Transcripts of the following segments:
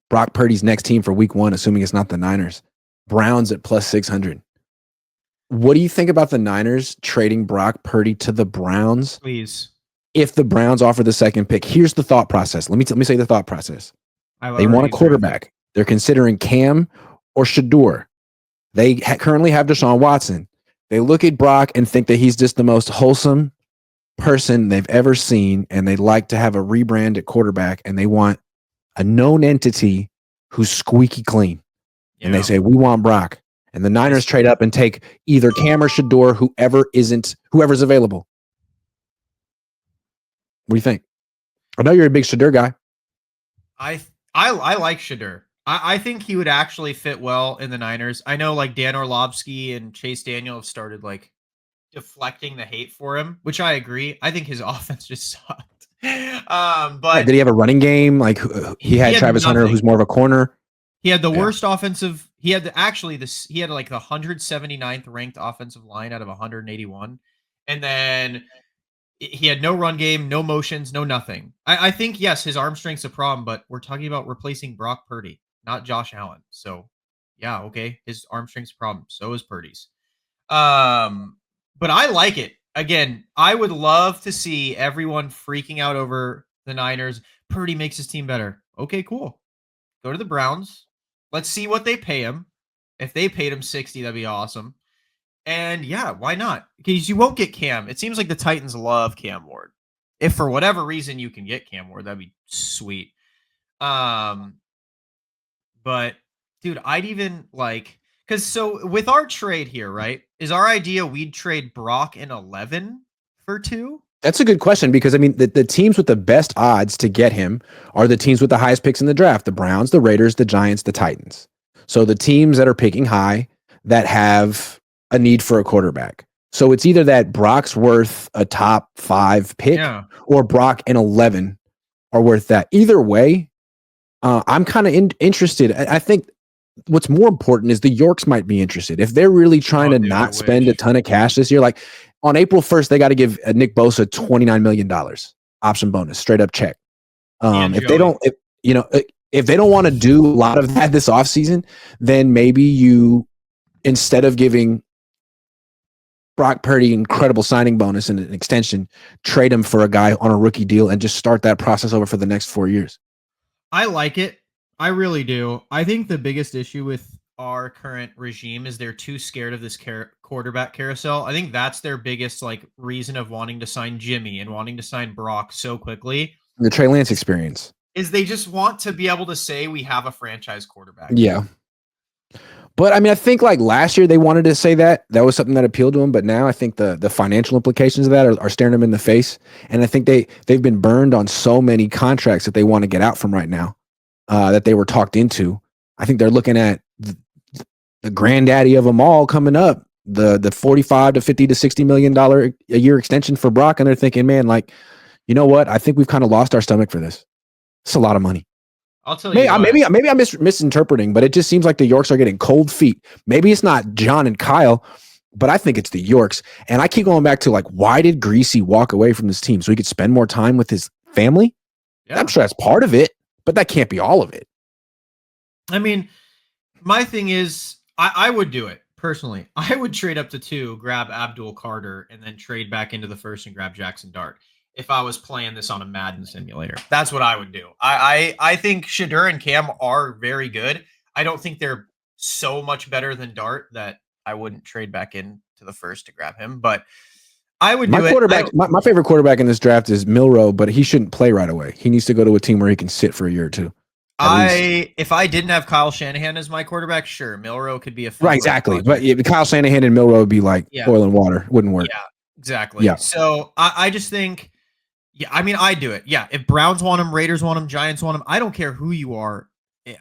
Brock Purdy's next team for week 1, assuming it's not the Niners. Browns at plus 600. What do you think about the Niners trading Brock Purdy to the Browns? Please. If the Browns offer the second pick, here's the thought process. Let me say the thought process. They want a quarterback. They're considering Cam or Shador. They currently have Deshaun Watson. They look at Brock and think that he's just the most wholesome person they've ever seen, and they'd like to have a rebrand at quarterback, and they want a known entity who's squeaky clean. Yeah. And they say, we want Brock. And the Niners trade up and take either Cam or Shador, whoever's available. What do you think? I know you're a big Shador guy. I like Shador. I think he would actually fit well in the Niners. I know like Dan Orlovsky and Chase Daniel have started like deflecting the hate for him, which I agree. I think his offense just sucked. But did he have a running game? Like he had Travis Hunter, who's more of a corner. He had the worst offensive. He had he had like the 179th ranked offensive line out of 181. And then he had no run game, no motions, no nothing. I think, yes, his arm strength's a problem, but we're talking about replacing Brock Purdy, not Josh Allen. So, yeah, okay, his arm strength's a problem. So is Purdy's. But I like it. Again, I would love to see everyone freaking out over the Niners. Purdy makes his team better. Okay, cool. Go to the Browns. Let's see what they pay him. If they paid him 60, that'd be awesome. And yeah, why not? Because you won't get Cam. It seems like the Titans love Cam Ward. If for whatever reason you can get Cam Ward, that'd be sweet. But dude, I'd even like, because so with our trade here, right? Is our idea we'd trade Brock in 11 for 2? That's a good question, because I mean the teams with the best odds to get him are the teams with the highest picks in the draft: the Browns, the Raiders, the Giants, the Titans. So the teams that are picking high that have a need for a quarterback. So it's either that Brock's worth a top 5 pick, or Brock in 11 are worth that. Either way, I'm kind of interested. I think what's more important is the Yorks might be interested. If they're really trying to not spend a ton of cash this year, like on April 1st, they got to give Nick Bosa $29 million option bonus, straight up check. If they don't, if they don't want to do a lot of that this offseason, then maybe you, instead of giving Brock Purdy incredible signing bonus and an extension, trade him for a guy on a rookie deal and just start that process over for the next 4 years. I like it. I really do. I think the biggest issue with our current regime is they're too scared of this quarterback carousel. I think that's their biggest like reason of wanting to sign Jimmy and wanting to sign Brock so quickly. The Trey Lance experience is they just want to be able to say we have a franchise quarterback. Yeah. But I mean, I think like last year they wanted to say that was something that appealed to them. But now I think the financial implications of that are staring them in the face. And I think they've been burned on so many contracts that they want to get out from right now, that they were talked into. I think they're looking at the granddaddy of them all coming up, the 45 to 50 to $60 million a year extension for Brock. And they're thinking, man, like, you know what? I think we've kind of lost our stomach for this. It's a lot of money. I'll tell you. Maybe I'm misinterpreting, but it just seems like the Yorks are getting cold feet. Maybe it's not John and Kyle, but I think it's the Yorks. And I keep going back to like, why did Greasy walk away from this team so he could spend more time with his family? Yeah. I'm sure that's part of it, but that can't be all of it. I mean, my thing is, I would do it personally. I would trade up to 2, grab Abdul Carter, and then trade back into the first and grab Jackson Dart. If I was playing this on a Madden simulator, that's what I would do. I think Shador and Cam are very good. I don't think they're so much better than Dart that I wouldn't trade back in to the first to grab him, but I would do it. My favorite quarterback in this draft is Milroe, but he shouldn't play right away. He needs to go to a team where he can sit for a year or two. If I didn't have Kyle Shanahan as my quarterback, sure, Milroe could be a fun right, exactly. But Kyle Shanahan and Milroe would be like oil and water. Wouldn't work. Yeah, exactly. Yeah. So I just think. Yeah, I mean, I'd do it. Yeah, if Browns want him, Raiders want him, Giants want him, I don't care who you are.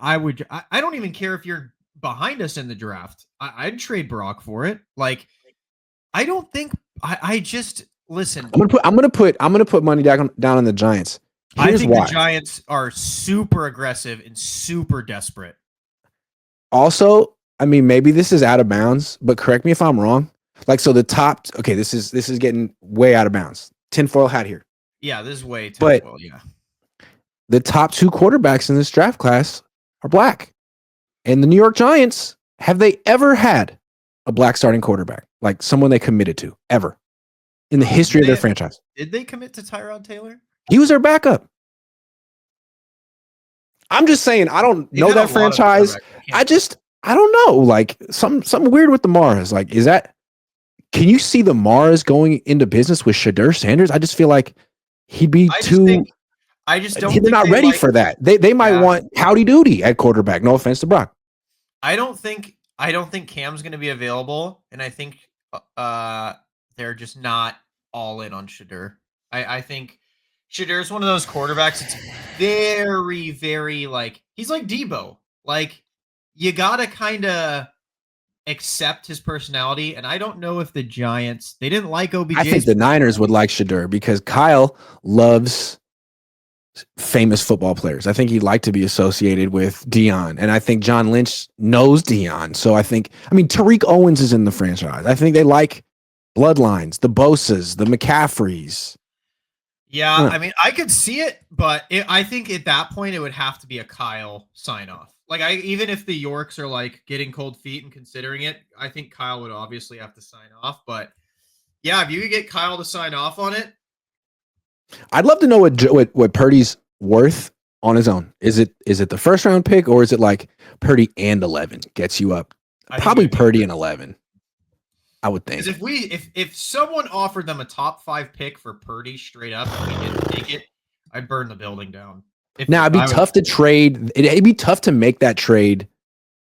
I would. I don't even care if you're behind us in the draft. I'd trade Brock for it. Like, I don't think. I just listen. I'm gonna put money down on the Giants. Here's why. The Giants are super aggressive and super desperate. Also, I mean, maybe this is out of bounds, but correct me if I'm wrong. Like, so the top. Okay, this is getting way out of bounds. Tinfoil hat here. Yeah, this is way too but well, yeah. The top 2 quarterbacks in this draft class are black. And the New York Giants, have they ever had a black starting quarterback? Like someone they committed to, ever, in the history of their franchise? Did they commit to Tyrod Taylor? He was their backup. I'm just saying, I don't know that franchise. I don't know. Like something weird with the Mars. Like, can you see the Mars going into business with Shedeur Sanders? I just feel like he'd be too. I just don't. They're not ready for that. They might want Howdy Doody at quarterback. No offense to Brock. I don't think Cam's going to be available, and I think they're just not all in on Shedeur. I think Shedeur is one of those quarterbacks. It's very, very like he's like Debo. Like you gotta kind of accept his personality, and I don't know if the Giants they didn't like OBJ. I think the Niners would like Shedeur because Kyle loves famous football players. I think he'd like to be associated with Dion, and I think John Lynch knows Dion. So I mean, Tariq Owens is in the franchise. I think they like bloodlines, the Bosas, the McCaffreys. Yeah, I mean, I could see it, but I think at that point it would have to be a Kyle sign off. Like, even if the Yorks are like getting cold feet and considering it, I think Kyle would obviously have to sign off. But yeah, if you could get Kyle to sign off on it, I'd love to know what Purdy's worth on his own. Is it the first round pick, or is it like Purdy and 11 gets you up? Probably Purdy and 11. I would think. Because if someone offered them a top 5 pick for Purdy straight up and we didn't take it, I'd burn the building down. Now it'd be tough to trade. It'd be tough to make that trade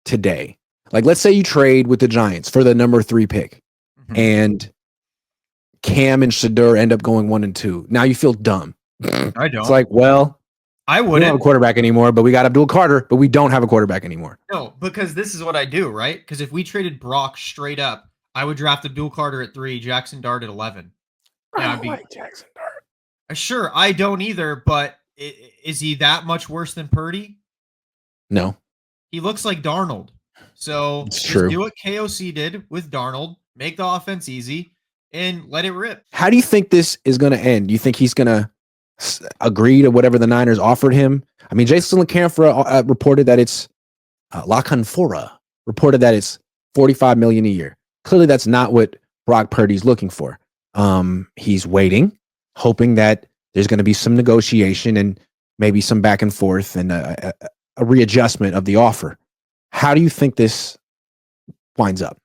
today. Like, let's say you trade with the Giants for the number 3 pick, and Cam and Shedeur end up going 1 and 2. Now you feel dumb. I don't. It's like, well, I wouldn't. We don't have a quarterback anymore, but we got Abdul Carter, but we don't have a quarterback anymore. No, because this is what I do, right? Because if we traded Brock straight up, I would draft Abdul Carter at 3, Jackson Dart at 11. I don't like Jackson Dart. Sure, I don't either, but is he that much worse than Purdy? No. He looks like Darnold. So it's true. Do what KOC did with Darnold, make the offense easy, and let it rip. How do you think this is going to end? Do you think he's going to agree to whatever the Niners offered him? I mean, Jason LaCanfora reported that it's LaCanfora reported that it's $45 million a year. Clearly, that's not what Brock Purdy's looking for. He's waiting, hoping that there's going to be some negotiation and maybe some back and forth and a readjustment of the offer. How do you think this winds up?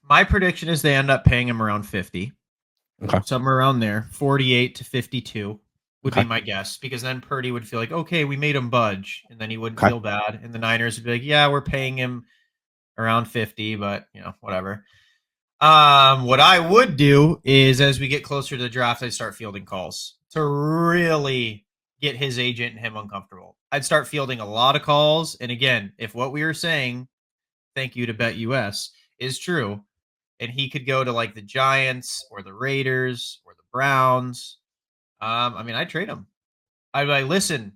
My prediction is they end up paying him around 50. Okay. Somewhere around there, 48 to 52 would be my guess, because then Purdy would feel like, okay, we made him budge, and then he wouldn't feel bad, and the Niners would be like, yeah, we're paying him around 50, but whatever. What I would do is, as we get closer to the draft, I'd start fielding calls to really get his agent and him uncomfortable. I'd start fielding a lot of calls, and again, if what we were saying, thank you to BetUS, is true, and he could go to like the Giants or the Raiders or the Browns, I mean, I'd trade him. I'd be like, listen,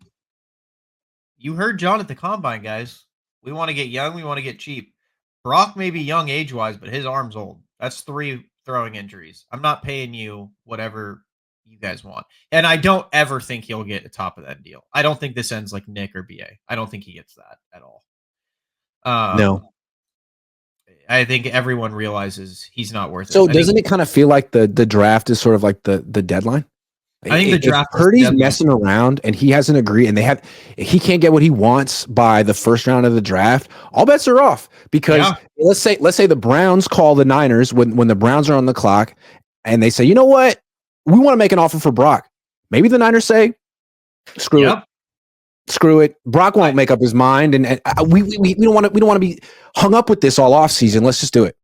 you heard John at the Combine, guys. We want to get young. We want to get cheap. Brock may be young age-wise, but his arm's old. That's 3 throwing injuries. I'm not paying you whatever you guys want. And I don't ever think he'll get the top of that deal. I don't think this ends like Nick or BA. I don't think he gets that at all. No. I think everyone realizes he's not worth it. So doesn't it kind of feel like the draft is sort of like the deadline? I think the draft. If Purdy's messing around and he hasn't agreed, and he can't get what he wants by the first round of the draft, all bets are off. Because let's say the Browns call the Niners when the Browns are on the clock, and they say, you know what, we want to make an offer for Brock. Maybe the Niners say, screw it. Brock won't make up his mind, and we don't want to be hung up with this all off season. Let's just do it.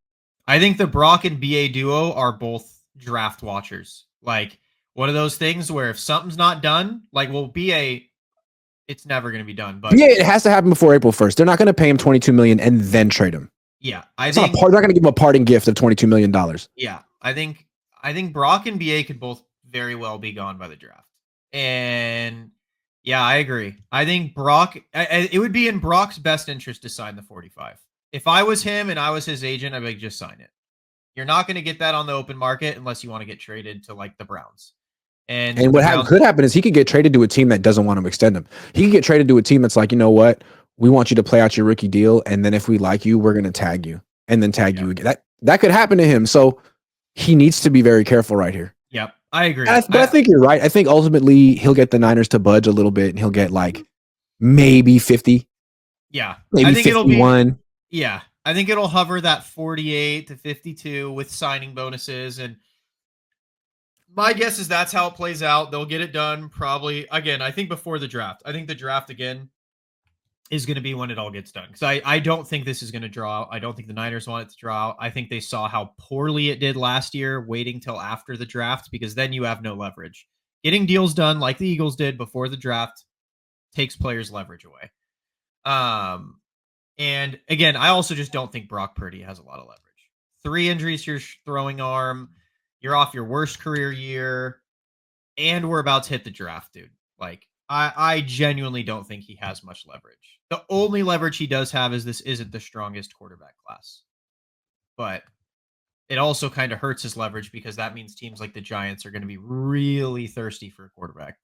I think the Brock and BA duo are both draft watchers. Like, one of those things where if something's not done, like, well, BA, it's never going to be done. But it has to happen before April 1st. They're not going to pay him $22 million and then trade him. Yeah, they're not going to give him a parting gift of $22 million. Yeah, I think Brock and BA could both very well be gone by the draft. And yeah, I agree. I think Brock, it would be in Brock's best interest to sign the 45. If I was him and I was his agent, I'd be like, just sign it. You're not going to get that on the open market unless you want to get traded to like the Browns. And And the what Browns, could happen is he could get traded to a team that doesn't want to extend him. He could get traded to a team that's like, you know what, we want you to play out your rookie deal, and then if we like you, we're going to tag you, and then tag you again. That could happen to him. So he needs to be very careful right here. yep, I agree. But I think you're right. I think ultimately he'll get the Niners to budge a little bit, and he'll get like maybe 50, Yeah, maybe I think 51. yeah, I think it'll hover that 48 to 52 with signing bonuses. And my guess is that's how it plays out. They'll get it done probably, again, I think before the draft. I think the draft, again, is going to be when it all gets done. Because I don't think this is going to draw out. I don't think the Niners want it to draw out. I think they saw how poorly it did last year, waiting till after the draft, because then you have no leverage. Getting deals done like the Eagles did before the draft takes players' leverage away. And again, I also just don't think Brock Purdy has a lot of leverage. 3 injuries to your throwing arm. You're off your worst career year. And we're about to hit the draft, dude. Like, I genuinely don't think he has much leverage. The only leverage he does have is this isn't the strongest quarterback class. But it also kind of hurts his leverage because that means teams like the Giants are going to be really thirsty for a quarterback.